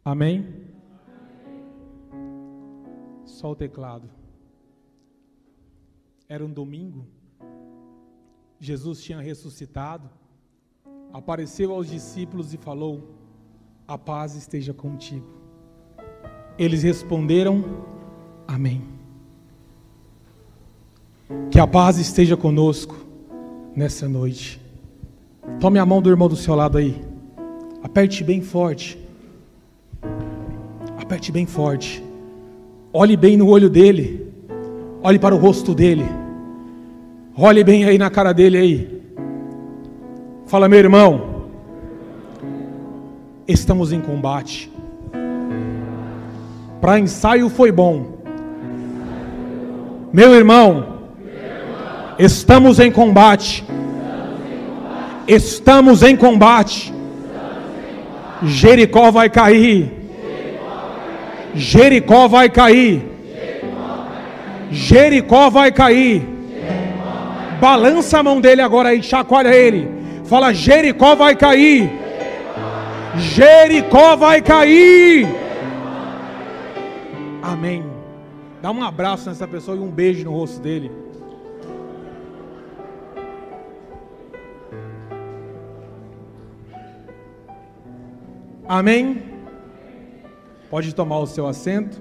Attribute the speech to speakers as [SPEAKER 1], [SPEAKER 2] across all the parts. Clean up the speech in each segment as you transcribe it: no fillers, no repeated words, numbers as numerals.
[SPEAKER 1] Amém? Só o teclado. Era um domingo. Jesus tinha ressuscitado. Apareceu aos discípulos e falou: a paz esteja contigo. Eles responderam: amém. Que a paz esteja conosco nessa noite. Tome a mão do irmão do seu lado aí. Aperte bem forte. Aperte bem forte. Olhe bem no olho dele. Olhe para o rosto dele. Olhe bem aí na cara dele aí. Fala: meu irmão, estamos em combate. Para ensaio foi bom. Meu irmão, estamos em combate. Estamos em combate. Jericó vai cair. Jericó vai cair. Jericó vai cair. Balança a mão dele agora aí, chacoalha ele. Fala: Jericó vai cair. Jericó vai cair. Amém. Dá um abraço nessa pessoa e um beijo no rosto dele. Amém. Pode tomar o seu assento.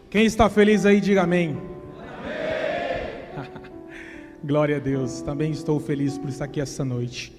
[SPEAKER 1] Quem está feliz aí, diga amém. Amém. Glória a Deus. Também estou feliz por estar aqui essa noite.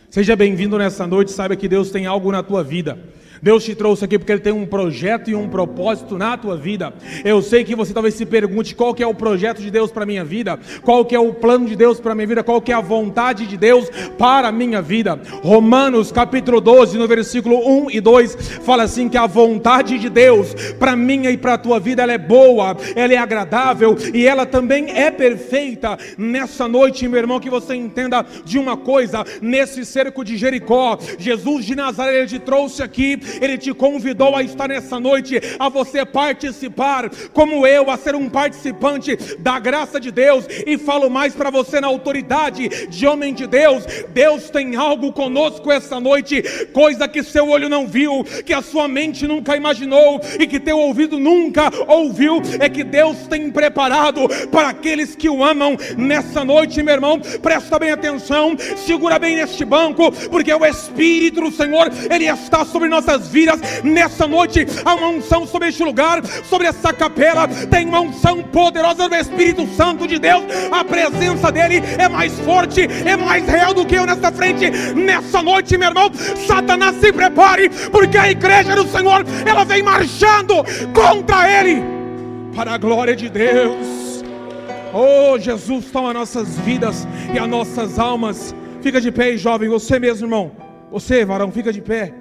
[SPEAKER 1] Seja bem-vindo nessa noite. Saiba que Deus tem algo na tua vida. Deus te trouxe aqui porque Ele tem um projeto e um propósito na tua vida. Eu sei que você talvez se pergunte: qual que é o projeto de Deus para a minha vida? Qual que é o plano de Deus para a minha vida? Qual que é a vontade de Deus para a minha vida? Romanos capítulo 12, no versículo 1 e 2, fala assim: que a vontade de Deus para a minha e para a tua vida, ela é boa, ela é agradável e ela também é perfeita. Nessa noite, meu irmão, que você entenda de uma coisa: nesse cerco de Jericó, Jesus de Nazaré, Ele te trouxe aqui. Ele te convidou a estar nessa noite, a você participar, como eu, a ser um participante da graça de Deus. E falo mais para você na autoridade de homem de Deus: Deus tem algo conosco essa noite, coisa que seu olho não viu, que a sua mente nunca imaginou e que teu ouvido nunca ouviu. É que Deus tem preparado para aqueles que o amam nessa noite, meu irmão. Presta bem atenção, segura bem neste banco, porque o Espírito do Senhor, Ele está sobre nossas vidas nessa noite. Há uma unção sobre este lugar, sobre essa capela. Tem uma unção poderosa do Espírito Santo de Deus. A presença dele é mais forte, é mais real do que eu nessa frente. Nessa noite, meu irmão, Satanás, se prepare, porque a igreja do Senhor, ela vem marchando contra ele, para a glória de Deus. Oh, Jesus, toma nossas vidas e as nossas almas. Fica de pé, jovem, você mesmo, irmão. Você, varão, fica de pé.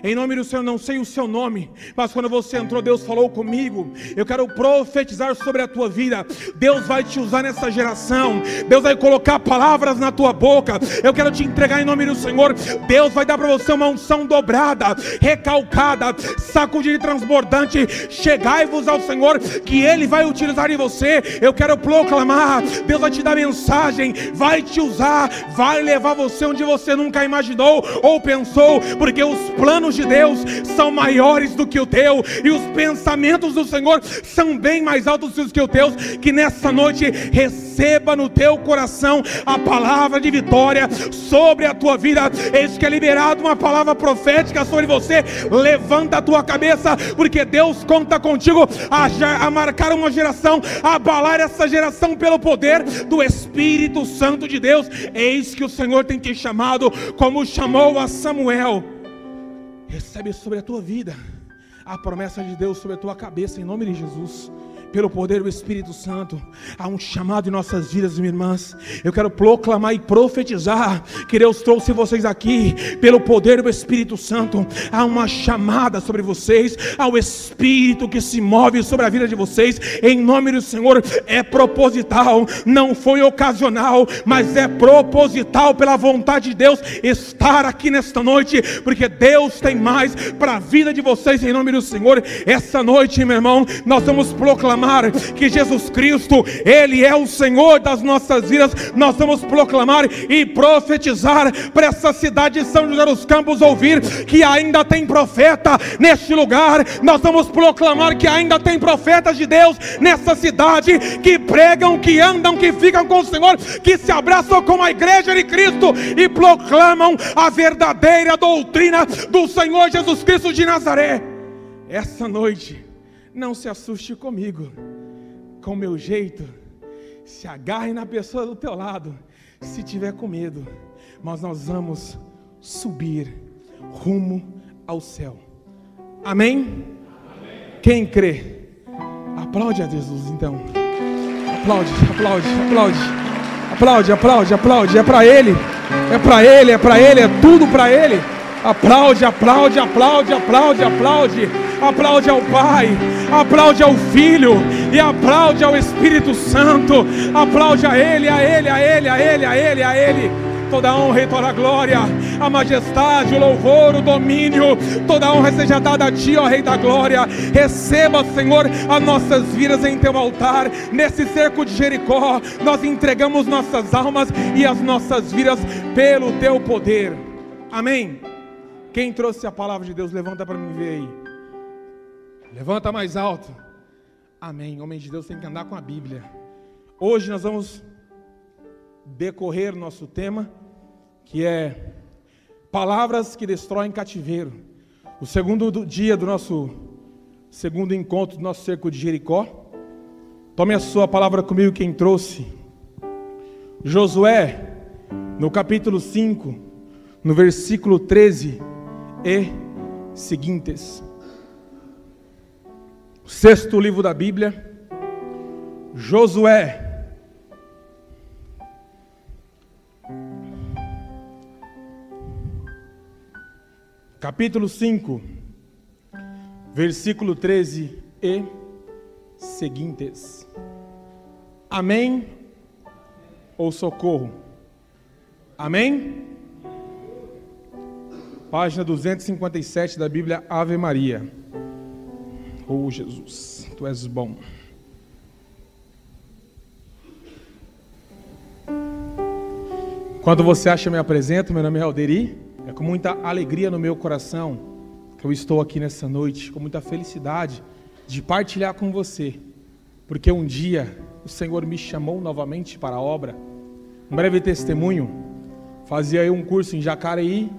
[SPEAKER 1] Em nome do Senhor, não sei o seu nome, mas quando você entrou, Deus falou comigo. Eu quero profetizar sobre a tua vida. Deus vai te usar nessa geração. Deus vai colocar palavras na tua boca. Eu quero te entregar em nome do Senhor. Deus vai dar para você uma unção dobrada, recalcada, sacudida e transbordante. Chegai-vos ao Senhor, que Ele vai utilizar em você. Eu quero proclamar. Deus vai te dar mensagem, vai te usar, vai levar você onde você nunca imaginou ou pensou, porque os planos de Deus são maiores do que o teu, e os pensamentos do Senhor são bem mais altos do que os teus. Que nessa noite receba no teu coração a palavra de vitória sobre a tua vida. Eis que é liberado uma palavra profética sobre você. Levanta a tua cabeça, porque Deus conta contigo a marcar uma geração, a abalar essa geração pelo poder do Espírito Santo de Deus. Eis que o Senhor tem te chamado, como chamou a Samuel. Recebe sobre a tua vida a promessa de Deus sobre a tua cabeça, em nome de Jesus. Pelo poder do Espírito Santo, há um chamado em nossas vidas, minhas irmãs. Eu quero proclamar e profetizar que Deus trouxe vocês aqui pelo poder do Espírito Santo. Há uma chamada sobre vocês, há o Espírito que se move sobre a vida de vocês, em nome do Senhor. É proposital, não foi ocasional, mas é proposital, pela vontade de Deus, estar aqui nesta noite, porque Deus tem mais para a vida de vocês, em nome do Senhor. Essa noite, meu irmão, nós vamos proclamar proclamar que Jesus Cristo, Ele é o Senhor das nossas vidas. Nós vamos proclamar e profetizar para essa cidade de São José dos Campos ouvir que ainda tem profeta neste lugar. Nós vamos proclamar que ainda tem profetas de Deus nessa cidade, que pregam, que andam, que ficam com o Senhor, que se abraçam com a igreja de Cristo e proclamam a verdadeira doutrina do Senhor Jesus Cristo de Nazaré. Essa noite, não se assuste comigo, com o meu jeito. Se agarre na pessoa do teu lado, se tiver com medo, mas nós vamos subir rumo ao céu. Amém? Amém. Quem crê? Aplaude a Jesus então. Aplaude, aplaude, aplaude. Aplaude, aplaude, aplaude. É para Ele, é para Ele, é para Ele, é tudo para Ele. Aplaude, aplaude, aplaude, aplaude, aplaude. Aplaude ao Pai, aplaude ao Filho e aplaude ao Espírito Santo. Aplaude a Ele, a Ele, a Ele, a Ele, a Ele, a Ele. Toda a honra e toda a glória, a majestade, o louvor, o domínio, toda a honra seja dada a Ti, ó Rei da glória. Receba, Senhor, as nossas vidas em Teu altar. Nesse cerco de Jericó, nós entregamos nossas almas e as nossas vidas pelo Teu poder. Amém? Quem trouxe a palavra de Deus, levanta para mim ver aí. Levanta mais alto. Amém. Homem de Deus tem que andar com a Bíblia. Hoje nós vamos decorrer nosso tema, que é palavras que destroem cativeiro. O segundo dia do nosso segundo encontro do nosso cerco de Jericó. Tome a sua palavra comigo, quem trouxe. Josué, no capítulo 5, no versículo 13 e seguintes. O sexto livro da Bíblia, Josué. Capítulo 5, versículo 13 e seguintes. Amém ou socorro? Amém? Página 257 da Bíblia Ave Maria. Oh Jesus, Tu és bom. Quando você acha, eu me apresento. Meu nome é Alderi. É com muita alegria no meu coração que eu estou aqui nessa noite, com muita felicidade de partilhar com você, porque um dia o Senhor me chamou novamente para a obra. Um breve testemunho: fazia aí um curso em Jacareí,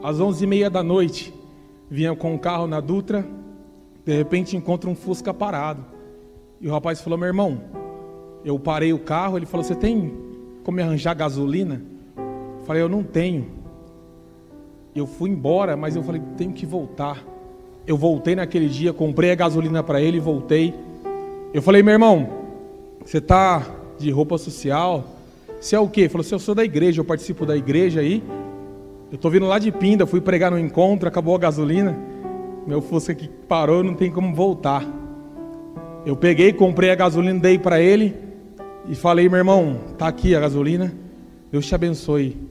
[SPEAKER 1] às 11h30 da noite, vinha com um carro na Dutra, de repente encontro um Fusca parado, e o rapaz falou: meu irmão, eu parei o carro. Ele falou: você tem como me arranjar gasolina? Eu falei: eu não tenho. Eu fui embora, mas eu falei: tenho que voltar. Eu voltei naquele dia, comprei a gasolina para ele e voltei. Eu falei: meu irmão, você está de roupa social? Você é o quê? Ele falou: eu sou da igreja, eu participo da igreja aí. Eu estou vindo lá de Pinda, fui pregar no encontro, acabou a gasolina. Meu Fusca aqui parou, não tem como voltar. Eu peguei, comprei a gasolina, dei para ele e falei: meu irmão, tá aqui a gasolina, Deus te abençoe.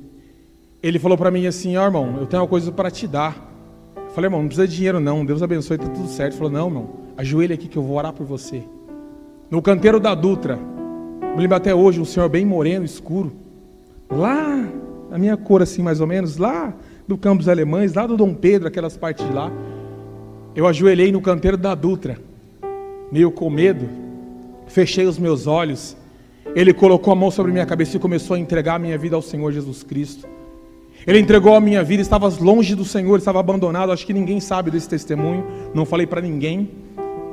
[SPEAKER 1] Ele falou para mim assim: ó irmão, eu tenho uma coisa para te dar. Eu falei: irmão, não precisa de dinheiro não, Deus abençoe, tá tudo certo. Ele falou: não, irmão, ajoelha aqui que eu vou orar por você. No canteiro da Dutra, me lembro até hoje, um senhor bem moreno, escuro, lá, a minha cor assim mais ou menos, lá do Campos Alemães, lá do Dom Pedro, aquelas partes de lá. Eu ajoelhei no canteiro da Dutra, meio com medo, fechei os meus olhos. Ele colocou a mão sobre minha cabeça e começou a entregar a minha vida ao Senhor Jesus Cristo. Ele entregou a minha vida, estava longe do Senhor, estava abandonado. Acho que ninguém sabe desse testemunho, não falei para ninguém.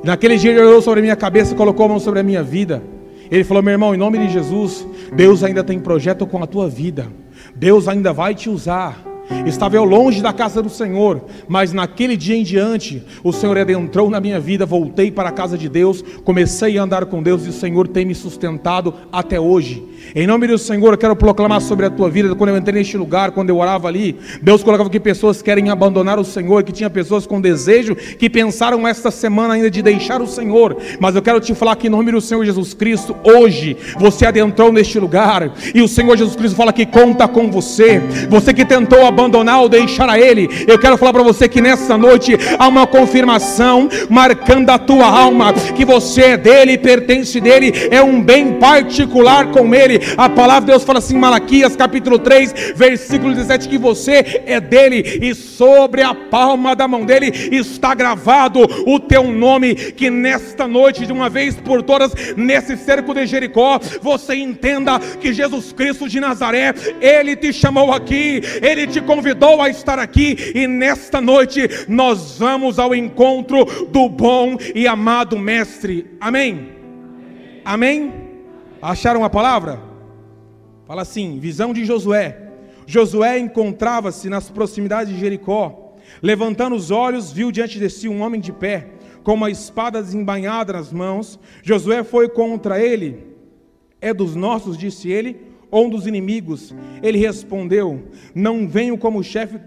[SPEAKER 1] Naquele dia ele olhou sobre a minha cabeça e colocou a mão sobre a minha vida. Ele falou: meu irmão, em nome de Jesus, Deus ainda tem projeto com a tua vida, Deus ainda vai te usar. Estava eu longe da casa do Senhor, mas naquele dia em diante o Senhor adentrou na minha vida. Voltei para a casa de Deus, comecei a andar com Deus e o Senhor tem me sustentado até hoje. Em nome do Senhor, eu quero proclamar sobre a tua vida. Quando eu entrei neste lugar, quando eu orava ali, Deus colocava que pessoas querem abandonar o Senhor, que tinha pessoas com desejo, que pensaram esta semana ainda de deixar o Senhor. Mas eu quero te falar que em nome do Senhor Jesus Cristo, hoje você adentrou neste lugar e o Senhor Jesus Cristo fala que conta com você. Você que tentou abandonar ou deixar a Ele. Eu quero falar para você que nessa noite há uma confirmação marcando a tua alma, que você é dele, pertence dele, é um bem particular com Ele. A palavra de Deus fala assim em Malaquias capítulo 3 versículo 17, que você é dele e sobre a palma da mão dele está gravado o teu nome. Que nesta noite, de uma vez por todas, nesse cerco de Jericó, você entenda que Jesus Cristo de Nazaré, Ele te chamou aqui, Ele te convidou a estar aqui, e nesta noite nós vamos ao encontro do bom e amado Mestre. Amém? Amém? Acharam a palavra? Fala assim: visão de Josué. Josué encontrava-se nas proximidades de Jericó. Levantando os olhos, viu diante de si um homem de pé, com uma espada desembainhada nas mãos. Josué foi contra ele. É dos nossos, disse ele, ou um dos inimigos? Ele respondeu: não venho como chefe,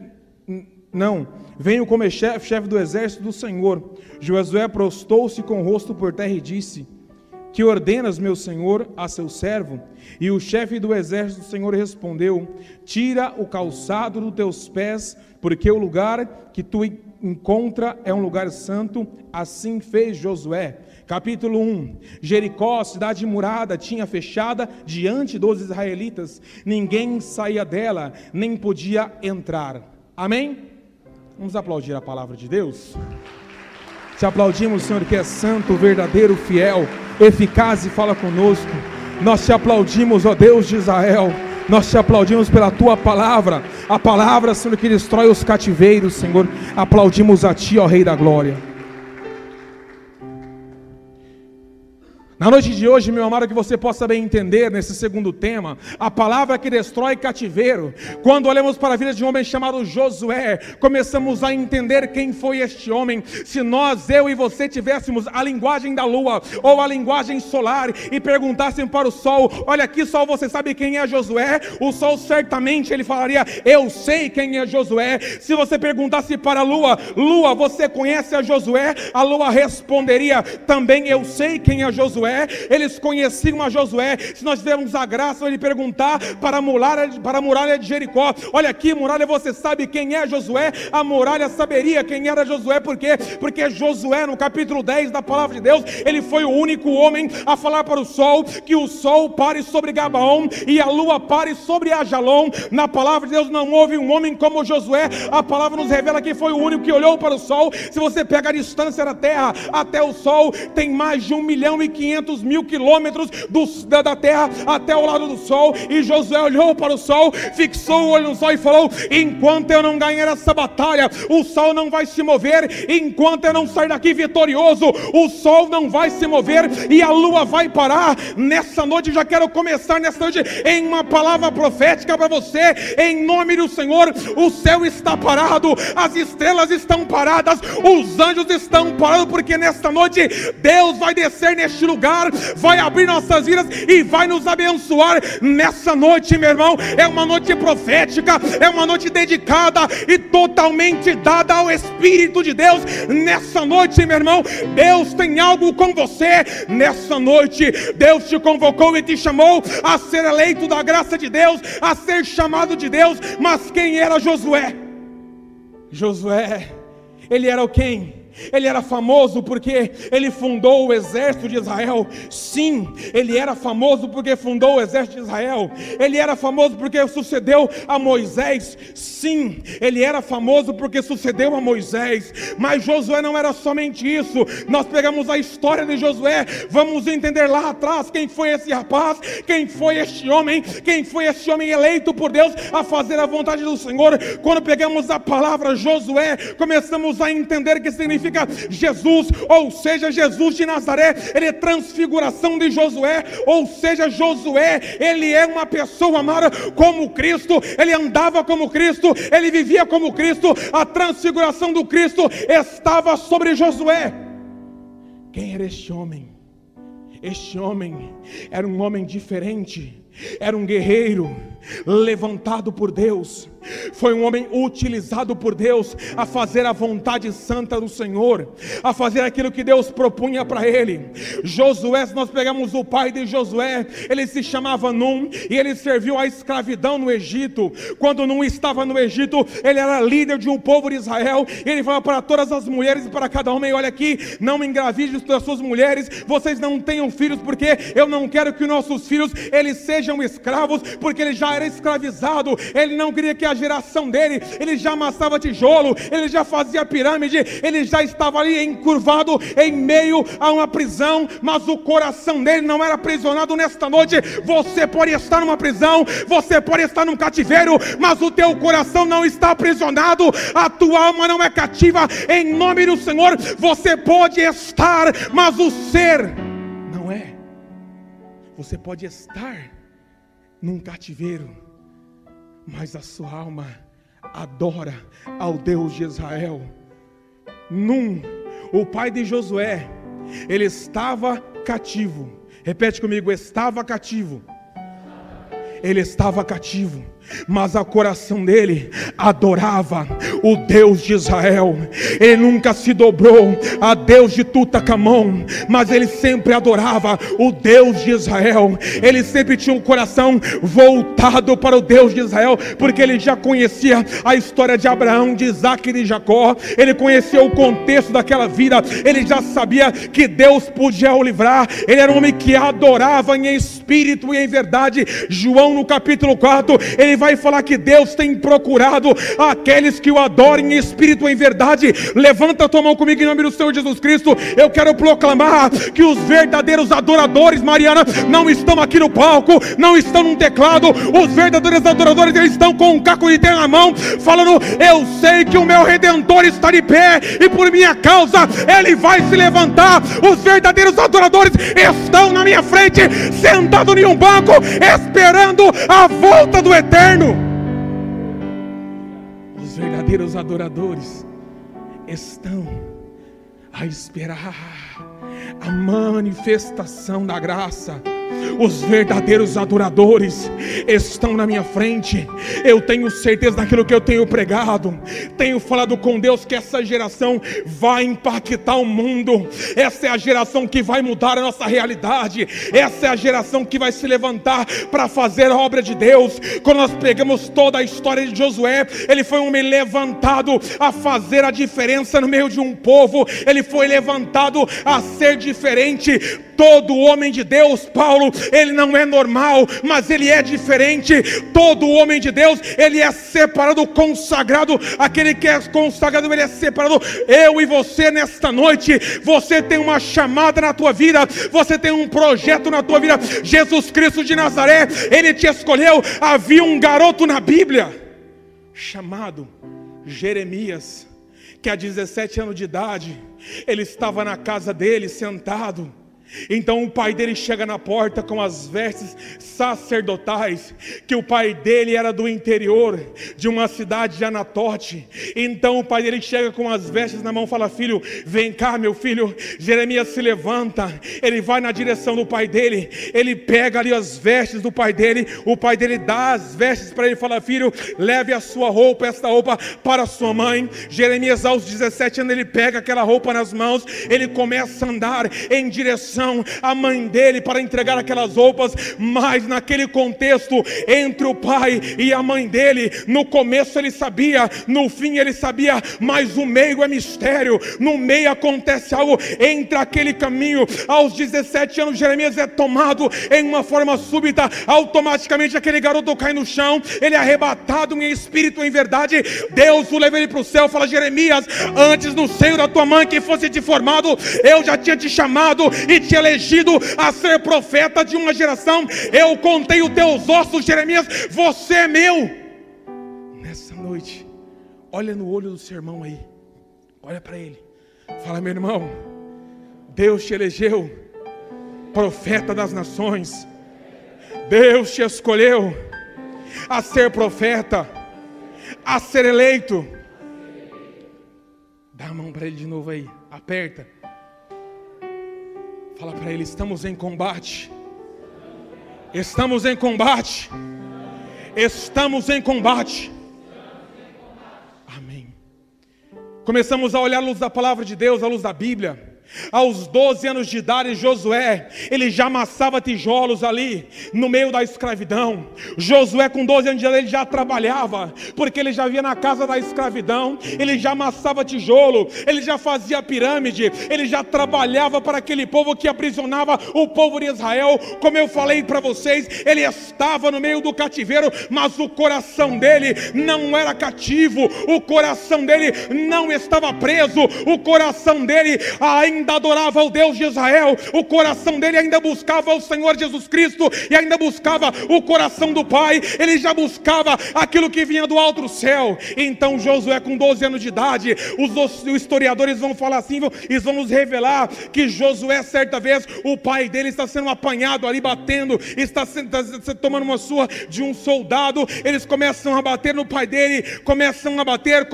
[SPEAKER 1] não, venho como chefe do exército do Senhor. Josué prostou-se com o rosto por terra e disse: que ordenas, meu senhor, a seu servo? E o chefe do exército do Senhor respondeu: tira o calçado dos teus pés, porque o lugar que tu encontra é um lugar santo. Assim fez Josué. Capítulo 1. Jericó, cidade murada, tinha fechada diante dos israelitas. Ninguém saía dela, nem podia entrar. Amém? Vamos aplaudir a palavra de Deus. Te aplaudimos, Senhor, que é santo, verdadeiro, fiel, eficaz e fala conosco. Nós te aplaudimos, ó Deus de Israel. Nós te aplaudimos pela tua palavra. A palavra, Senhor, que destrói os cativeiros, Senhor. Aplaudimos a ti, ó Rei da Glória. Na noite de hoje, meu amado, que você possa bem entender nesse segundo tema, a palavra que destrói cativeiro. Quando olhamos para a vida de um homem chamado Josué, começamos a entender quem foi este homem. Se nós, eu e você, tivéssemos a linguagem da lua ou a linguagem solar e perguntássemos para o sol: olha aqui, sol, você sabe quem é Josué? O sol certamente ele falaria: eu sei quem é Josué. Se você perguntasse para a lua: lua, você conhece a Josué? A lua responderia: também eu sei quem é Josué. Eles conheciam a Josué. Se nós tivermos a graça de perguntar para a muralha de Jericó: olha aqui, muralha, você sabe quem é Josué? A muralha saberia quem era Josué. Por quê? Porque Josué, no capítulo 10 da palavra de Deus, ele foi o único homem a falar para o sol que o sol pare sobre Gabaon e a lua pare sobre Ajalon. Na palavra de Deus não houve um homem como Josué. A palavra nos revela que foi o único que olhou para o sol. Se você pega a distância da terra até o sol, tem mais de 1.500.000 quilômetros da terra até o lado do sol. E Josué olhou para o sol, fixou o olho no sol e falou: enquanto eu não ganhar essa batalha, o sol não vai se mover. Enquanto eu não sair daqui vitorioso, o sol não vai se mover e a lua vai parar. Nessa noite, já quero começar nessa noite em uma palavra profética para você. Em nome do Senhor, o céu está parado, as estrelas estão paradas, os anjos estão parados, porque nesta noite Deus vai descer neste lugar, vai abrir nossas vidas e vai nos abençoar. Nessa noite, meu irmão, é uma noite profética, é uma noite dedicada e totalmente dada ao Espírito de Deus. Nessa noite, meu irmão, Deus tem algo com você. Nessa noite, Deus te convocou e te chamou a ser eleito da graça de Deus, a ser chamado de Deus. Mas quem era Josué? Josué, ele era o quem? Ele era famoso porque ele fundou o exército de Israel. Sim, ele era famoso porque fundou o exército de Israel. Ele era famoso porque sucedeu a Moisés. Sim, ele era famoso porque sucedeu a Moisés. Mas Josué não era somente isso. Nós pegamos a história de Josué, vamos entender lá atrás quem foi esse rapaz, quem foi este homem, quem foi este homem eleito por Deus a fazer a vontade do Senhor. Quando pegamos a palavra Josué, começamos a entender que significa Jesus, ou seja, Jesus de Nazaré. Ele é transfiguração de Josué, ou seja, Josué, ele é uma pessoa amada como Cristo, ele andava como Cristo, ele vivia como Cristo. A transfiguração do Cristo estava sobre Josué. Quem era este homem? Este homem era um homem diferente, era um guerreiro, levantado por Deus, foi um homem utilizado por Deus a fazer a vontade santa do Senhor, a fazer aquilo que Deus propunha para ele. Josué, se nós pegamos o pai de Josué, ele se chamava Num, e ele serviu a escravidão no Egito. Quando Num estava no Egito, ele era líder de um povo de Israel, e ele falava para todas as mulheres e para cada homem: olha aqui, não engravide das suas mulheres, vocês não tenham filhos, porque eu não quero que nossos filhos eles sejam escravos, porque ele já era escravizado. Ele não queria que a geração dele, ele já amassava tijolo, ele já fazia pirâmide, ele já estava ali encurvado em meio a uma prisão, mas o coração dele não era aprisionado. Nesta noite, você pode estar numa prisão, você pode estar num cativeiro, mas o teu coração não está aprisionado, a tua alma não é cativa, em nome do Senhor. Você pode estar, mas o ser não é. Você pode estar num cativeiro, mas a sua alma adora ao Deus de Israel. Num, o pai de Josué, ele estava cativo. Repete comigo: estava cativo. Ele estava cativo, mas o coração dele adorava o Deus de Israel. Ele nunca se dobrou a Deus de Tutancamon, mas ele sempre adorava o Deus de Israel. Ele sempre tinha um coração voltado para o Deus de Israel, porque ele já conhecia a história de Abraão, de Isaac e de Jacó. Ele conhecia o contexto daquela vida, ele já sabia que Deus podia o livrar. Ele era um homem que adorava em espírito e em verdade. João, no capítulo 4, ele vai falar que Deus tem procurado aqueles que o adorem em espírito e em verdade. Levanta a tua mão comigo em nome do Senhor Jesus Cristo. Eu quero proclamar que os verdadeiros adoradores, Mariana, não estão aqui no palco, não estão num teclado. Os verdadeiros adoradores, eles estão com um caco de terra na mão, falando: eu sei que o meu Redentor está de pé, e por minha causa ele vai se levantar. Os verdadeiros adoradores estão na minha frente, sentados em um banco, esperando a volta do Eterno. Os verdadeiros adoradores estão a esperar a manifestação da graça. Os verdadeiros adoradores estão na minha frente. Eu tenho certeza daquilo que eu tenho pregado, tenho falado com Deus, que essa geração vai impactar o mundo. Essa é a geração que vai mudar a nossa realidade. Essa é a geração que vai se levantar para fazer a obra de Deus. Quando nós pegamos toda a história de Josué, ele foi um homem levantado a fazer a diferença no meio de um povo. Ele foi levantado a ser diferente. Todo homem de Deus, Paulo, ele não é normal, mas ele é diferente. Todo homem de Deus, ele é separado, consagrado. Aquele que é consagrado, ele é separado. Eu e você nesta noite, você tem uma chamada na tua vida, você tem um projeto na tua vida. Jesus Cristo de Nazaré, ele te escolheu. Havia um garoto na Bíblia chamado Jeremias, que a 17 anos de idade, ele estava na casa dele sentado. Então o pai dele chega na porta com as vestes sacerdotais, que o pai dele era do interior de uma cidade de Anatote. Então o pai dele chega com as vestes na mão e fala: filho, vem cá meu filho. Jeremias se levanta, ele vai na direção do pai dele, ele pega ali as vestes do pai dele. O pai dele dá as vestes para ele e fala: filho, leve a sua roupa, esta roupa para sua mãe. Jeremias, aos 17 anos, ele pega aquela roupa nas mãos, ele começa a andar em direção a mãe dele para entregar aquelas roupas. Mas naquele contexto entre o pai e a mãe dele, no começo ele sabia, no fim ele sabia, mas o meio é mistério. No meio acontece algo entre aquele caminho. Aos 17 anos Jeremias é tomado em uma forma súbita. Automaticamente aquele garoto cai no chão, ele é arrebatado em espírito, em verdade. Deus o leva ele para o céu, fala: Jeremias, antes no seio da tua mãe que fosse te formado, eu já tinha te chamado e te elegido a ser profeta de uma geração. Eu contei os teus ossos, Jeremias, você é meu. Nessa noite, olha no olho do seu irmão aí, olha para ele, fala: meu irmão, Deus te elegeu profeta das nações. Deus te escolheu a ser profeta, a ser eleito. Dá a mão para ele de novo aí, aperta. Fala para ele: estamos em combate. Estamos em combate. estamos em combate. Amém. Começamos a olhar a luz da palavra de Deus, a luz da Bíblia. Aos 12 anos de idade, Josué, ele já amassava tijolos ali, no meio da escravidão. Josué com 12 anos de idade, ele já trabalhava, porque ele já via na casa da escravidão. Ele já amassava tijolo, ele já fazia pirâmide, ele já trabalhava para aquele povo que aprisionava o povo de Israel. Como eu falei para vocês, ele estava no meio do cativeiro, mas o coração dele não era cativo, o coração dele não estava preso, o coração dele ainda adorava o Deus de Israel, o coração dele ainda buscava o Senhor Jesus Cristo, e ainda buscava o coração do Pai. Ele já buscava aquilo que vinha do alto céu. Então Josué com 12 anos de idade, os historiadores vão falar assim, e vão nos revelar que Josué, certa vez, o pai dele está sendo apanhado ali, batendo, está tomando uma surra de um soldado. Eles começam a bater no pai dele, começam a bater,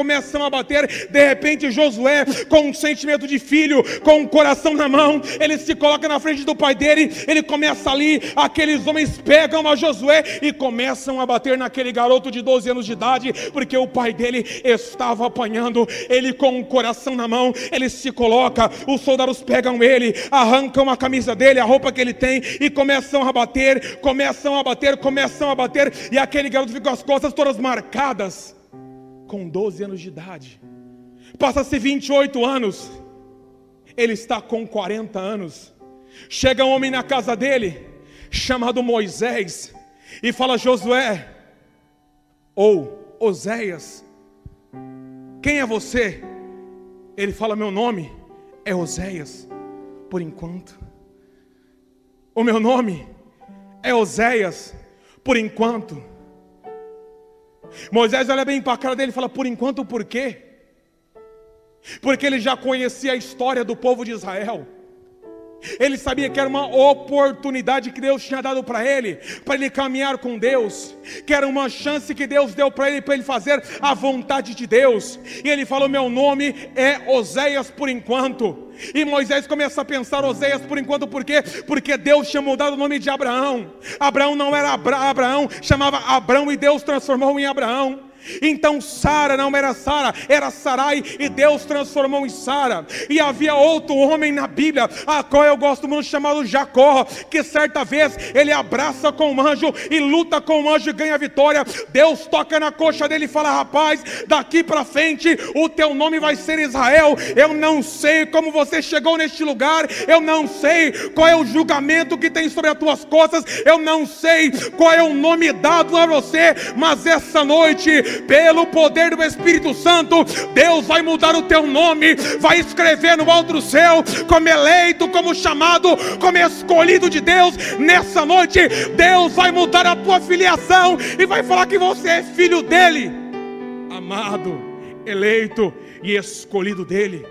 [SPEAKER 1] de repente Josué, com um sentimento de filho, com o coração na mão, ele se coloca na frente do pai dele, ele começa ali, aqueles homens pegam a Josué e começam a bater naquele garoto de 12 anos de idade, porque o pai dele estava apanhando. Ele com o coração na mão, ele se coloca, os soldados pegam ele, arrancam a camisa dele, a roupa que ele tem, e começam a bater, e aquele garoto fica com as costas todas marcadas. Com 12 anos de idade, passa-se 28 anos, ele está com 40 anos. Chega um homem na casa dele, chamado Moisés, e fala: Josué, ou Oséias, quem é você? Ele fala: meu nome é Oséias, por enquanto. O meu nome é Oséias, por enquanto. Moisés olha bem para a cara dele e fala: por enquanto, por quê? Porque ele já conhecia a história do povo de Israel. Ele sabia que era uma oportunidade que Deus tinha dado para ele caminhar com Deus, que era uma chance que Deus deu para ele fazer a vontade de Deus. E ele falou: meu nome é Oséias por enquanto. E Moisés começa a pensar: Oséias por enquanto, por quê? Porque Deus tinha mudado o nome de Abraão. Abraão não era Abraão, chamava Abrão, e Deus transformou em Abraão. Então Sara não era Sara, era Sarai, e Deus transformou em Sara. E havia outro homem na Bíblia, a qual eu gosto muito, chamado Jacó, que certa vez ele abraça com um anjo e luta com um anjo e ganha vitória. Deus toca na coxa dele e fala: rapaz, daqui para frente o teu nome vai ser Israel. Eu não sei como você chegou neste lugar, eu não sei qual é o julgamento que tem sobre as tuas costas, eu não sei qual é o nome dado a você, mas essa noite, pelo poder do Espírito Santo, Deus vai mudar o teu nome, vai escrever no alto do céu, como eleito, como chamado, como escolhido de Deus. Nessa noite, Deus vai mudar a tua filiação e vai falar que você é filho dele, amado, eleito e escolhido dele.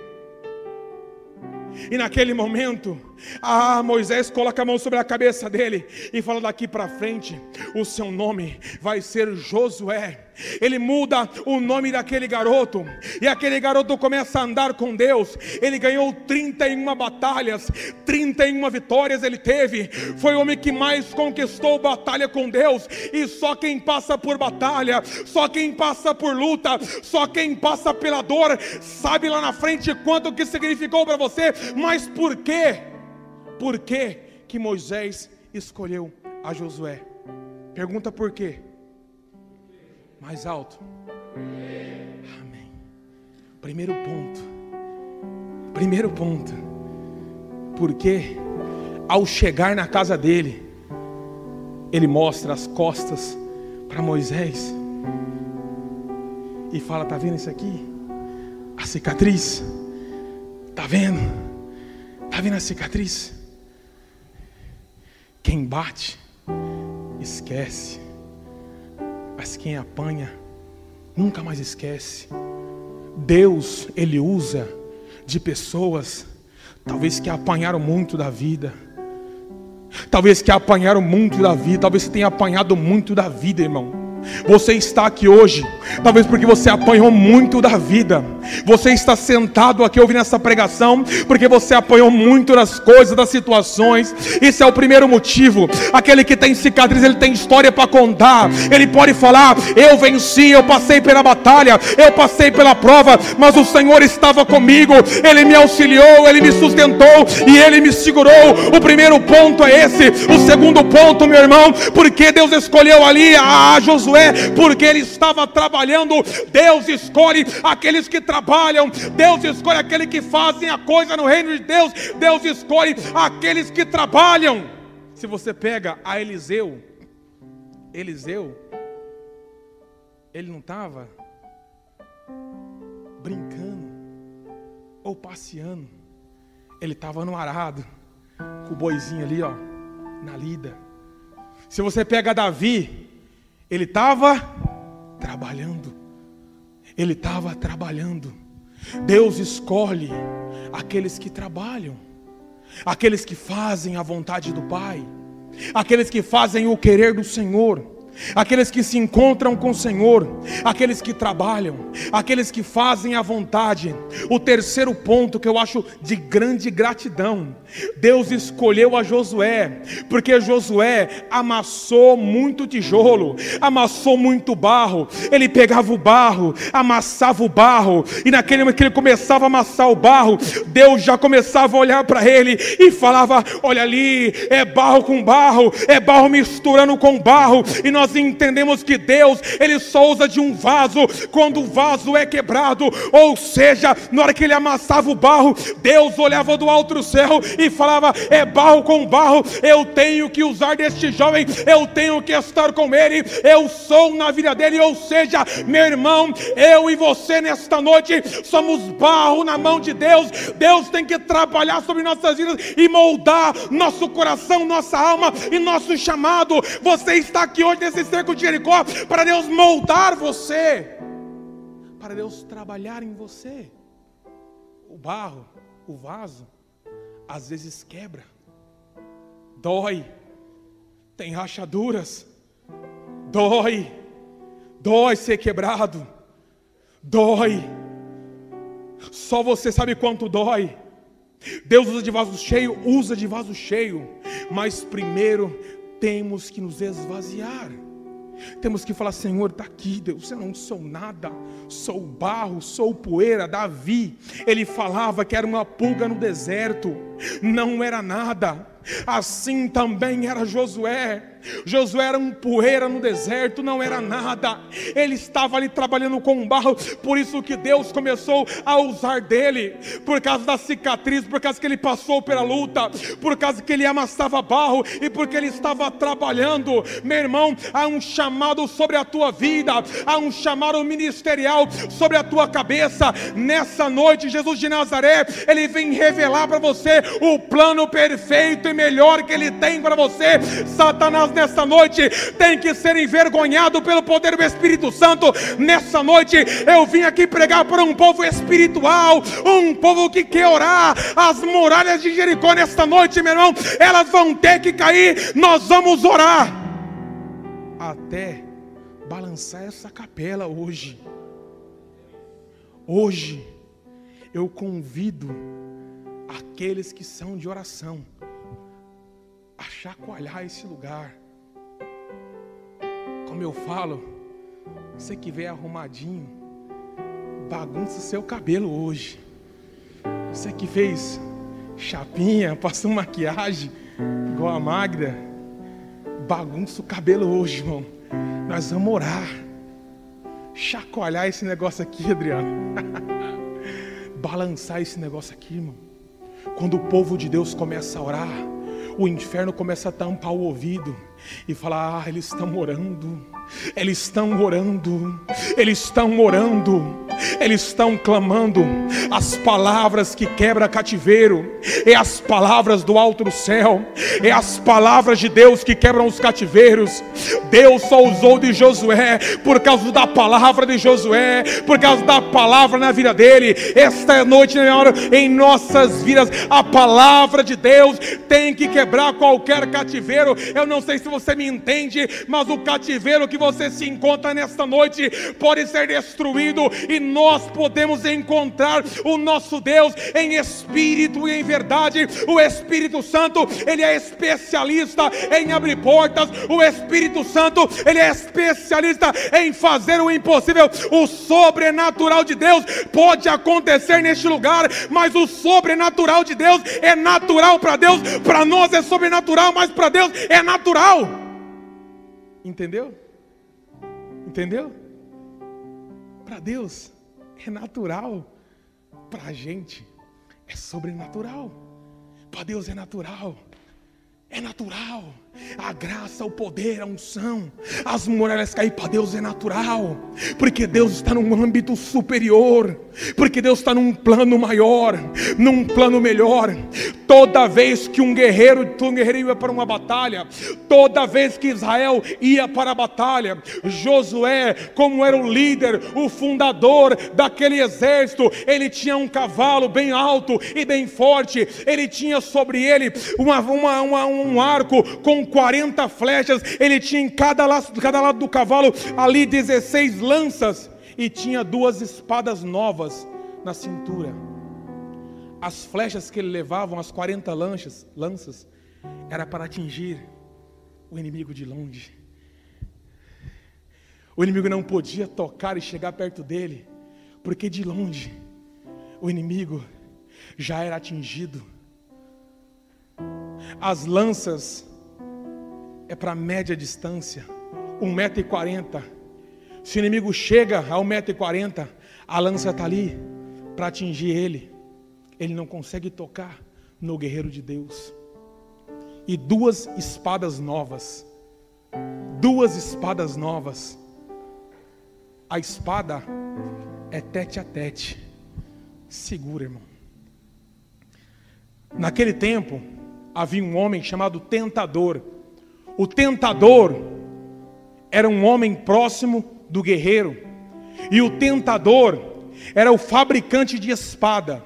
[SPEAKER 1] E naquele momento, Moisés coloca a mão sobre a cabeça dele e fala: daqui para frente o seu nome vai ser Josué. Ele muda o nome daquele garoto, e aquele garoto começa a andar com Deus. Ele ganhou 31 batalhas, 31 vitórias ele teve. Foi o homem que mais conquistou batalha com Deus. E só quem passa por batalha, só quem passa por luta, só quem passa pela dor, sabe lá na frente quanto que significou para você. Mas por quê? Por que que Moisés escolheu a Josué? Pergunta por quê. Mais alto. Amém. Primeiro ponto. Porque ao chegar na casa dele, ele mostra as costas para Moisés e fala: tá vendo isso aqui? A cicatriz. Tá vendo? Tá vendo a cicatriz? Quem bate, esquece. Mas quem apanha, nunca mais esquece. Deus, Ele usa de pessoas, talvez que apanharam muito da vida. Talvez que apanharam muito da vida. Talvez você tenha apanhado muito da vida, irmão. Você está aqui hoje, talvez porque você apanhou muito da vida. Você está sentado aqui ouvindo essa pregação porque você apanhou muito das coisas, das situações. Esse é o primeiro motivo. Aquele que tem cicatriz, ele tem história para contar. Ele pode falar: eu venci, eu passei pela batalha, eu passei pela prova, mas o Senhor estava comigo, Ele me auxiliou, Ele me sustentou e Ele me segurou. O primeiro ponto é esse. O segundo ponto, meu irmão, porque Deus escolheu ali a Josué, porque ele estava trabalhando. Deus escolhe aqueles que trabalham. Deus escolhe aqueles que fazem a coisa no reino de Deus. Deus escolhe aqueles que trabalham. Se você pega a Eliseu, ele não estava brincando ou passeando. Ele estava no arado, com o boizinho ali, ó, na lida. Se você pega Davi, ele estava trabalhando. Ele estava trabalhando. Deus escolhe aqueles que trabalham, aqueles que fazem a vontade do Pai, aqueles que fazem o querer do Senhor, aqueles que se encontram com o Senhor, aqueles que trabalham, aqueles que fazem a vontade. O terceiro ponto que eu acho de grande gratidão: Deus escolheu a Josué, porque Josué amassou muito tijolo, amassou muito barro. Ele pegava o barro, amassava o barro, e naquele momento que ele começava a amassar o barro, Deus já começava a olhar para ele e falava: olha ali, é barro com barro, é barro misturando com barro. E nós entendemos que Deus, Ele só usa de um vaso quando o vaso é quebrado. Ou seja, na hora que ele amassava o barro, Deus olhava do alto do céu e falava: é barro com barro, eu tenho que usar deste jovem, eu tenho que estar com ele, eu sou na vida dele. Ou seja, meu irmão, eu e você nesta noite somos barro na mão de Deus. Deus tem que trabalhar sobre nossas vidas e moldar nosso coração, nossa alma e nosso chamado. Você está aqui hoje nesse cerco de Jericó para Deus moldar você, para Deus trabalhar em você. O barro, o vaso, às vezes quebra, dói, tem rachaduras, dói ser quebrado, dói. Só você sabe quanto dói. Deus usa de vaso cheio, mas primeiro temos que nos esvaziar. Temos que falar: Senhor, está aqui, Deus, eu não sou nada, sou barro, sou poeira. Davi, ele falava que era uma pulga no deserto, não era nada. Assim também era Josué. Josué era um poeira no deserto, não era nada. Ele estava ali trabalhando com barro. Por isso que Deus começou a usar dele, por causa da cicatriz, por causa que ele passou pela luta, por causa que ele amassava barro e porque ele estava trabalhando. Meu irmão, há um chamado sobre a tua vida, há um chamado ministerial sobre a tua cabeça. Nessa noite, Jesus de Nazaré, ele vem revelar para você o plano perfeito e melhor que ele tem para você. Satanás, nessa noite, tem que ser envergonhado pelo poder do Espírito Santo. Nessa noite, eu vim aqui pregar para um povo espiritual, um povo que quer orar. As muralhas de Jericó nesta noite, meu irmão, elas vão ter que cair. Nós vamos orar até balançar essa capela hoje. Hoje, eu convido aqueles que são de oração a chacoalhar esse lugar. Como eu falo, você que vem arrumadinho, bagunça seu cabelo hoje. Você que fez chapinha, passou maquiagem igual a Magda, bagunça o cabelo hoje, irmão. Nós vamos orar, chacoalhar esse negócio aqui, Adriano. Balançar esse negócio aqui, irmão. Quando o povo de Deus começa a orar, o inferno começa a tampar o ouvido e falar: ah, eles estão orando, eles estão orando, eles estão orando, eles estão clamando as palavras que quebram cativeiro, é as palavras do alto do céu, é as palavras de Deus que quebram os cativeiros. Deus só usou de Josué por causa da palavra de Josué, por causa da palavra na vida dele. Esta noite, em nossas vidas, a palavra de Deus tem que quebrar qualquer cativeiro. Eu não sei se você me entende, mas o cativeiro que você se encontra nesta noite pode ser destruído, e nós podemos encontrar o nosso Deus em espírito e em verdade. O Espírito Santo, ele é especialista em abrir portas. O Espírito Santo, ele é especialista em fazer o impossível. O sobrenatural de Deus pode acontecer neste lugar, mas o sobrenatural de Deus é natural para Deus. Para nós é sobrenatural, mas para Deus é natural. Entendeu? Entendeu? Para Deus é natural, para a gente é sobrenatural. Para Deus é natural. É natural. A graça, o poder, a unção, as muralhas cair, para Deus é natural. Porque Deus está num âmbito superior. Porque Deus está num plano maior, num plano melhor. Toda vez que um guerreiro ia para uma batalha, toda vez que Israel ia para a batalha, Josué, como era o líder, o fundador daquele exército, ele tinha um cavalo bem alto e bem forte. Ele tinha sobre ele um arco com 40 flechas. Ele tinha em cada lado do cavalo ali 16 lanças, e tinha 2 espadas novas na cintura. As flechas que ele levava, as 40 lanças, era para atingir o inimigo de longe. O inimigo não podia tocar e chegar perto dele, porque de longe o inimigo já era atingido. As lanças é para média distância, 1,40 m. Se o inimigo chega a 1,40 m, a lança está ali para atingir ele. Ele não consegue tocar no guerreiro de Deus. E 2 espadas novas. 2 espadas novas. A espada é tete a tete. Segura, irmão. Naquele tempo havia um homem chamado Tentador. O Tentador era um homem próximo do guerreiro. E o Tentador era o fabricante de espada.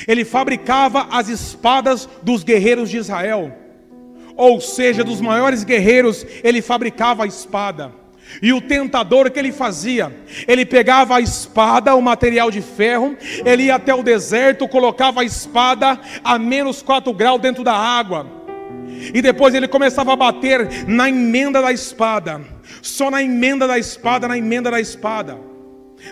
[SPEAKER 1] Ele fabricava as espadas dos guerreiros de Israel. Ou seja, dos maiores guerreiros, ele fabricava a espada. E o Tentador, o que ele fazia? Ele pegava a espada, o material de ferro, ele ia até o deserto, colocava a espada a menos 4 graus dentro da água, e depois ele começava a bater na emenda da espada, só na emenda da espada, na emenda da espada.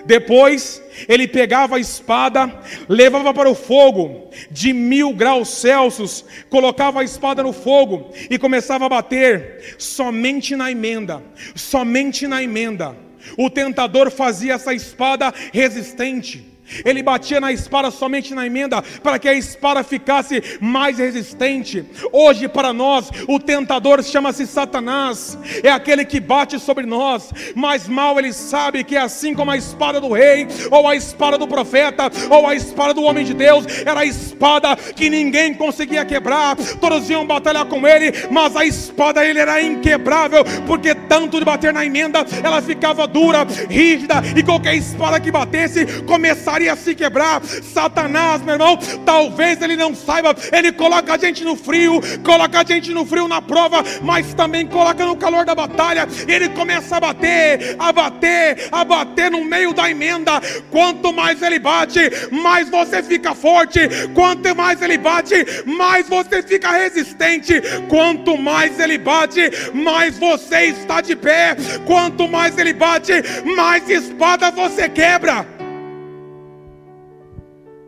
[SPEAKER 1] Depois ele pegava a espada, levava para o fogo de 1000 graus Celsius, colocava a espada no fogo e começava a bater somente na emenda, somente na emenda. O Tentador fazia essa espada resistente. Ele batia na espada somente na emenda, para que a espada ficasse mais resistente. Hoje para nós, o tentador chama-se Satanás. É aquele que bate sobre nós. Mas mal ele sabe que assim como a espada do rei, ou a espada do profeta, ou a espada do homem de Deus, era a espada que ninguém conseguia quebrar. Todos iam batalhar com ele, mas a espada ele era inquebrável, porque tanto de bater na emenda, ela ficava dura, rígida, e qualquer espada que batesse começaria a se quebrar. Satanás, meu irmão, talvez ele não saiba, ele coloca a gente no frio, coloca a gente no frio na prova, mas também coloca no calor da batalha. Ele começa a bater, a bater, a bater no meio da emenda. Quanto mais ele bate, mais você fica forte. Quanto mais ele bate, mais você fica resistente. Quanto mais ele bate, mais você está de pé. Quanto mais ele bate, mais espada você quebra.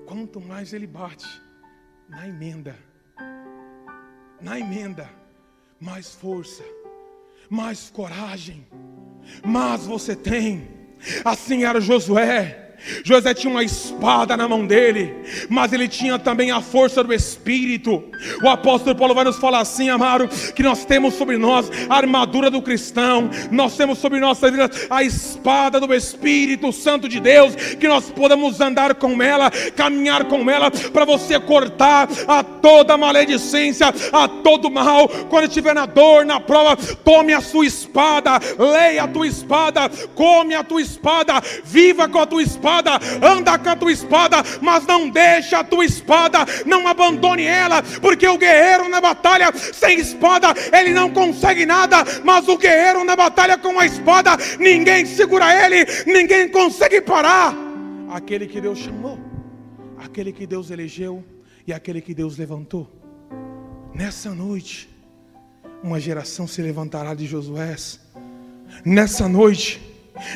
[SPEAKER 1] Quanto mais ele bate na emenda, mais força, mais coragem, mais você tem. Assim era Josué. José tinha uma espada na mão dele, mas ele tinha também a força do Espírito. O apóstolo Paulo vai nos falar assim, amado, que nós temos sobre nós a armadura do cristão, nós temos sobre nossa vida a espada do Espírito Santo de Deus, que nós podemos andar com ela, caminhar com ela, para você cortar a toda maledicência, a todo mal. Quando estiver na dor, na prova, tome a sua espada, leia a tua espada, come a tua espada, viva com a tua espada, anda com a tua espada, mas não deixa a tua espada, não abandone ela, porque o guerreiro na batalha sem espada, ele não consegue nada, mas o guerreiro na batalha com a espada, ninguém segura ele, ninguém consegue parar. Aquele que Deus chamou, aquele que Deus elegeu e aquele que Deus levantou. Nessa noite, uma geração se levantará de Josués. Nessa noite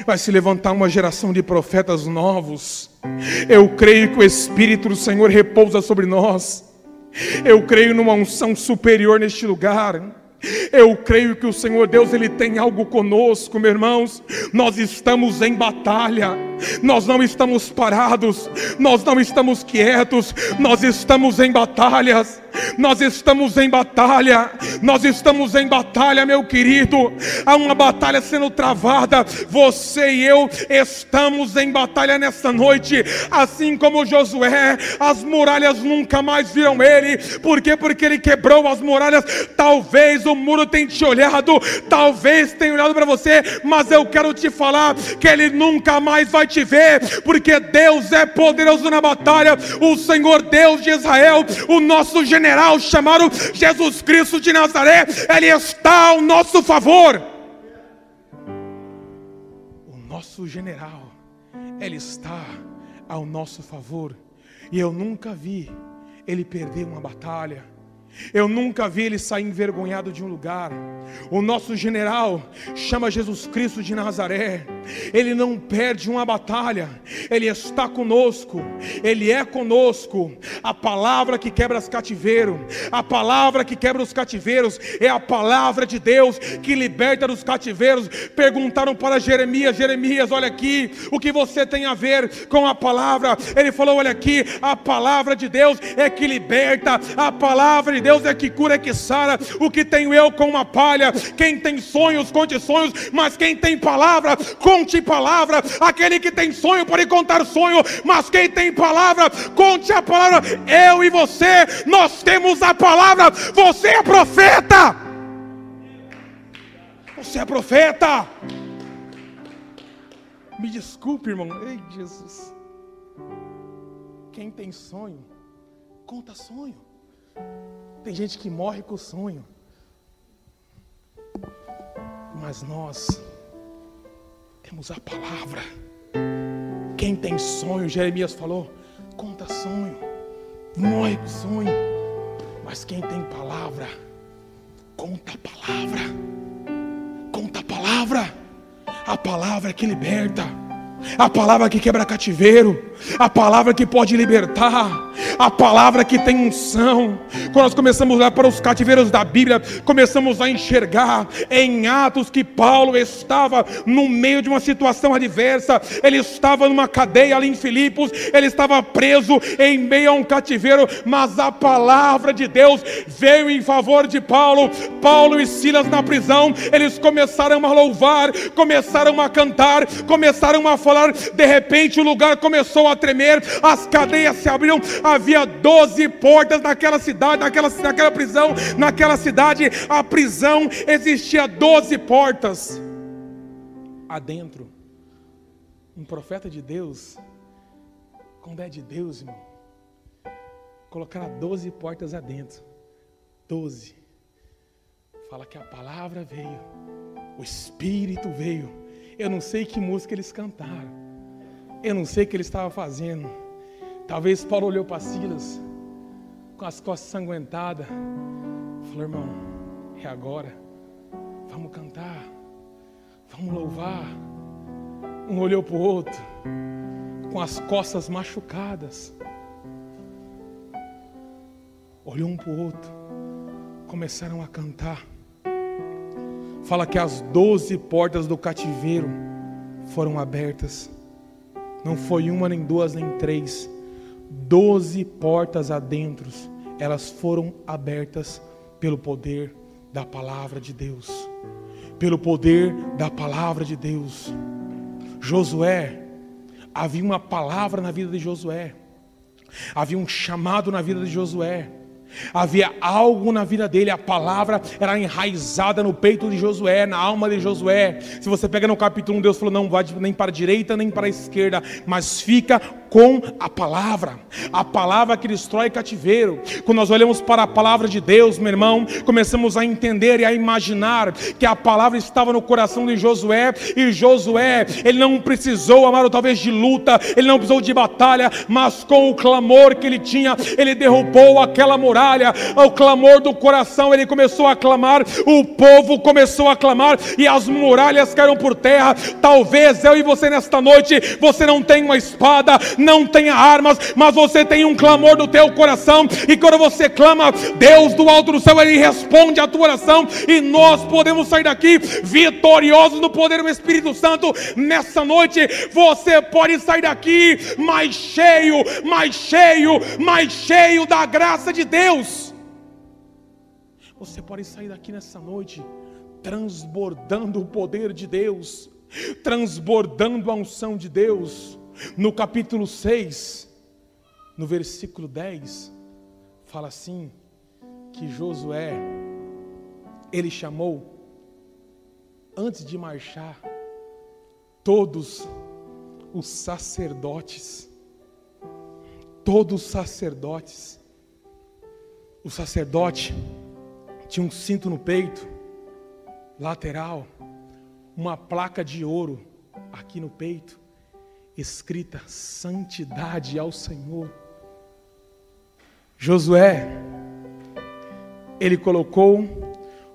[SPEAKER 1] vai se levantar uma geração de profetas novos. Eu creio que o Espírito do Senhor repousa sobre nós. Eu creio numa unção superior neste lugar. Eu creio que o Senhor Deus, Ele tem algo conosco, meus irmãos. Nós estamos em batalha, nós não estamos parados, nós não estamos quietos, nós estamos em batalhas. Nós estamos em batalha, nós estamos em batalha, meu querido. Há uma batalha sendo travada. Você e eu estamos em batalha nessa noite. Assim como Josué, as muralhas nunca mais viram ele. Por quê? Porque ele quebrou as muralhas. Talvez o muro tenha te olhado, talvez tenha olhado para você, mas eu quero te falar que ele nunca mais vai te ver, porque Deus é poderoso na batalha. O Senhor Deus de Israel, o nosso general chamado Jesus Cristo de Nazaré, Ele está ao nosso favor. O nosso general, Ele está ao nosso favor. E eu nunca vi Ele perder uma batalha. Eu nunca vi Ele sair envergonhado de um lugar. O nosso general chama Jesus Cristo de Nazaré. Ele não perde uma batalha. Ele está conosco. Ele é conosco. A palavra que quebra os cativeiros, a palavra que quebra os cativeiros é a palavra de Deus que liberta dos cativeiros. Perguntaram para Jeremias: Jeremias, olha aqui, o que você tem a ver com a palavra? Ele falou: olha aqui, a palavra de Deus é que liberta, a palavra de Deus é que cura, é que sara. O que tenho eu com uma palha? Quem tem sonhos, conte sonhos, mas quem tem palavra, conte palavra. Aquele que tem sonho pode contar sonho, mas quem tem palavra, conte a palavra. Eu e você, nós temos a palavra. Você é profeta. Você é profeta. Me desculpe, irmão. Ei, Jesus. Quem tem sonho, conta sonho. Tem gente que morre com o sonho, mas nós temos a palavra. Quem tem sonho, Jeremias falou, conta sonho, morre com sonho, mas quem tem palavra, conta a palavra. Conta a palavra. A palavra que liberta, a palavra que quebra cativeiro, a palavra que pode libertar, a palavra que tem unção. Quando nós começamos a olhar para os cativeiros da Bíblia, começamos a enxergar em Atos que Paulo estava no meio de uma situação adversa. Ele estava numa cadeia ali em Filipos, ele estava preso em meio a um cativeiro, mas a palavra de Deus veio em favor de Paulo. Paulo e Silas na prisão, eles começaram a louvar, começaram a cantar, começaram a falar. De repente o lugar começou a tremer, as cadeias se abriram. Havia 12 portas naquela cidade, naquela prisão, naquela cidade. A prisão existia 12 portas. Adentro, um profeta de Deus, quando é de Deus, irmão, colocar 12 portas adentro. 12. Fala que a palavra veio, o Espírito veio. Eu não sei que música eles cantaram, eu não sei o que ele estava fazendo. Talvez Paulo olhou para Silas com as costas sanguentadas, falou: irmão, é agora, vamos cantar, vamos louvar. Um olhou para o outro com as costas machucadas, olhou um para o outro, começaram a cantar. Fala que as 12 portas do cativeiro foram abertas. Não foi uma, nem duas, nem três. 12 portas adentro, elas foram abertas pelo poder da palavra de Deus. Pelo poder da palavra de Deus. Josué, havia uma palavra na vida de Josué. Havia um chamado na vida de Josué. Havia algo na vida dele, a palavra era enraizada no peito de Josué, na alma de Josué. Se você pega no capítulo 1, Deus falou: não vai nem para a direita nem para a esquerda, mas fica com a palavra que destrói cativeiro. Quando nós olhamos para a palavra de Deus, meu irmão, começamos a entender e a imaginar que a palavra estava no coração de Josué. E Josué, ele não precisou, amado, talvez de luta, ele não precisou de batalha, mas com o clamor que ele tinha, ele derrubou aquela muralha. O clamor do coração, ele começou a clamar, o povo começou a clamar e as muralhas caíram por terra. Talvez eu e você nesta noite, você não tenha uma espada, não tenha armas, mas você tem um clamor do teu coração, e quando você clama, Deus do alto do céu, Ele responde a tua oração, e nós podemos sair daqui vitoriosos no poder do Espírito Santo. Nessa noite, você pode sair daqui mais cheio, mais cheio, mais cheio da graça de Deus. Você pode sair daqui nessa noite transbordando o poder de Deus, transbordando a unção de Deus. No capítulo 6, no versículo 10, fala assim, que Josué, ele chamou, antes de marchar, todos os sacerdotes. O sacerdote tinha um cinto no peito, lateral, uma placa de ouro aqui no peito, escrita: santidade ao Senhor. Josué, ele colocou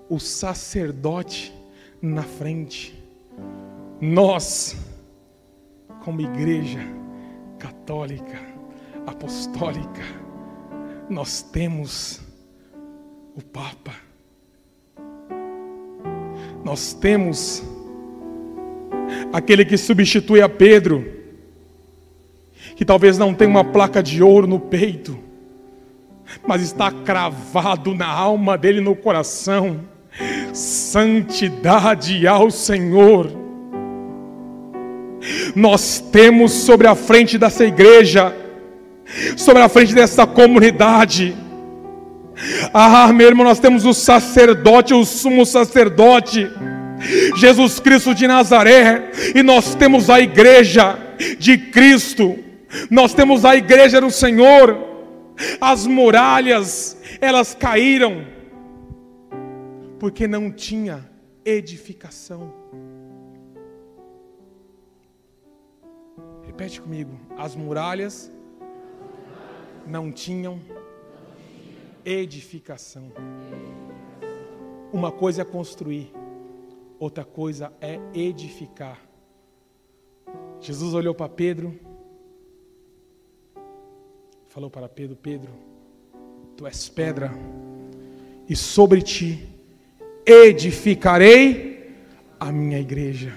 [SPEAKER 1] o sacerdote na frente. Nós, como igreja católica, apostólica, nós temos o Papa. Nós temos aquele que substitui a Pedro, que talvez não tenha uma placa de ouro no peito, mas está cravado na alma dele, no coração: santidade ao Senhor. Nós temos sobre a frente dessa igreja, sobre a frente dessa comunidade, meu irmão, nós temos o sacerdote, o sumo sacerdote, Jesus Cristo de Nazaré, e nós temos a igreja de Cristo, nós temos a igreja do Senhor. As muralhas, elas caíram, porque não tinha edificação. Repete comigo: as muralhas não tinham edificação. Uma coisa é construir, outra coisa é edificar. Jesus olhou para Pedro, falou para Pedro: Pedro, tu és pedra, e sobre ti edificarei a minha igreja,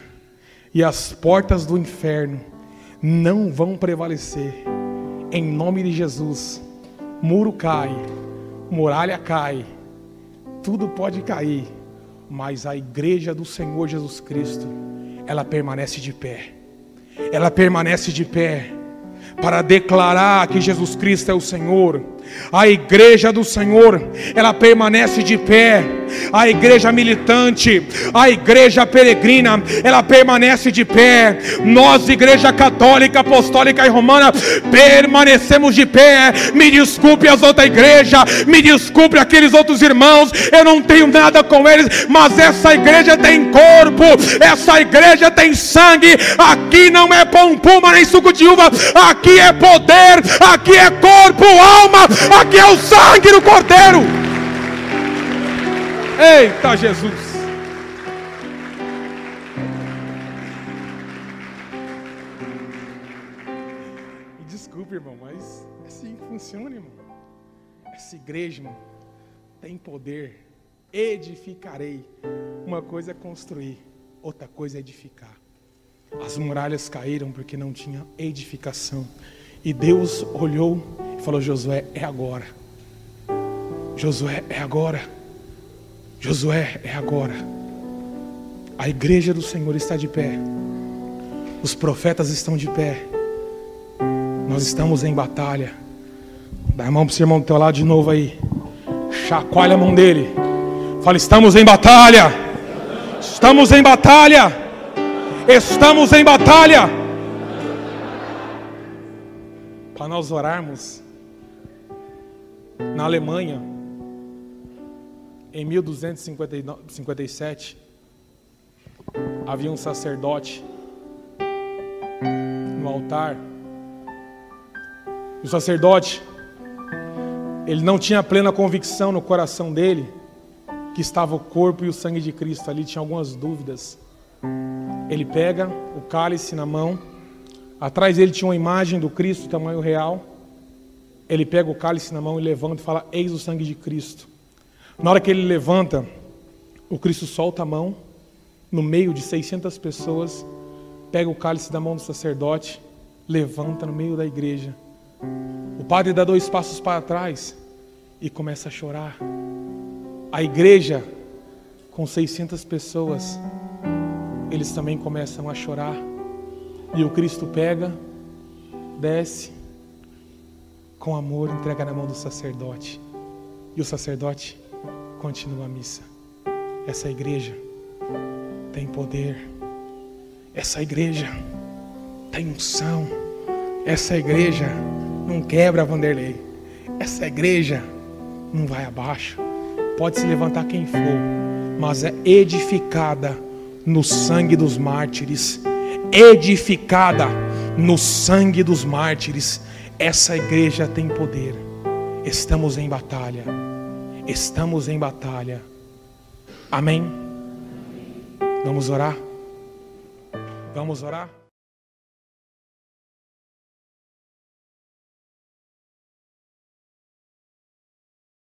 [SPEAKER 1] e as portas do inferno não vão prevalecer. Em nome de Jesus, muro cai, muralha cai, tudo pode cair, mas a igreja do Senhor Jesus Cristo, ela permanece de pé. Ela permanece de pé para declarar que Jesus Cristo é o Senhor. A igreja do Senhor, ela permanece de pé. A igreja militante, a igreja peregrina, ela permanece de pé. Nós, igreja católica, apostólica e romana, permanecemos de pé. Me desculpe as outras igrejas, me desculpe aqueles outros irmãos, eu não tenho nada com eles, mas essa igreja tem corpo, essa igreja tem sangue. Aqui não é pão puma nem suco de uva, aqui é poder, aqui é corpo, alma, aqui é o sangue do Cordeiro. Eita Jesus! Me desculpe, irmão, mas é assim que funciona, irmão. Essa igreja, irmão, tem poder. Edificarei. Uma coisa é construir, outra coisa é edificar. As muralhas caíram porque não tinha edificação. E Deus olhou e falou: Josué, é agora. Josué, é agora. Josué, é agora. A igreja do Senhor está de pé. Os profetas estão de pé. Nós estamos em batalha. Dá a mão para o seu irmão do teu lado de novo aí. Chacoalha a mão dele. Fala: estamos em batalha. Estamos em batalha. Estamos em batalha. Para nós orarmos, na Alemanha, em 1257, havia um sacerdote no altar. O sacerdote, ele não tinha plena convicção no coração dele que estava o corpo e o sangue de Cristo ali, tinha algumas dúvidas. Ele pega o cálice na mão, atrás dele tinha uma imagem do Cristo, tamanho real. Ele pega o cálice na mão e levanta e fala: eis o sangue de Cristo. Na hora que ele levanta, o Cristo solta a mão, no meio de 600 pessoas, pega o cálice da mão do sacerdote, levanta no meio da igreja. O padre dá 2 passos para trás e começa a chorar. A igreja, com 600 pessoas, eles também começam a chorar. E o Cristo pega, desce, com amor, entrega na mão do sacerdote. E o sacerdote continua a missa. Essa igreja tem poder. Essa igreja tem unção. Essa igreja não quebra, Vanderlei. Essa igreja não vai abaixo. Pode se levantar quem for, mas é edificada no sangue dos mártires. Edificada no sangue dos mártires. Essa igreja tem poder. Estamos em batalha. Estamos em batalha. Amém? Vamos orar? Vamos orar?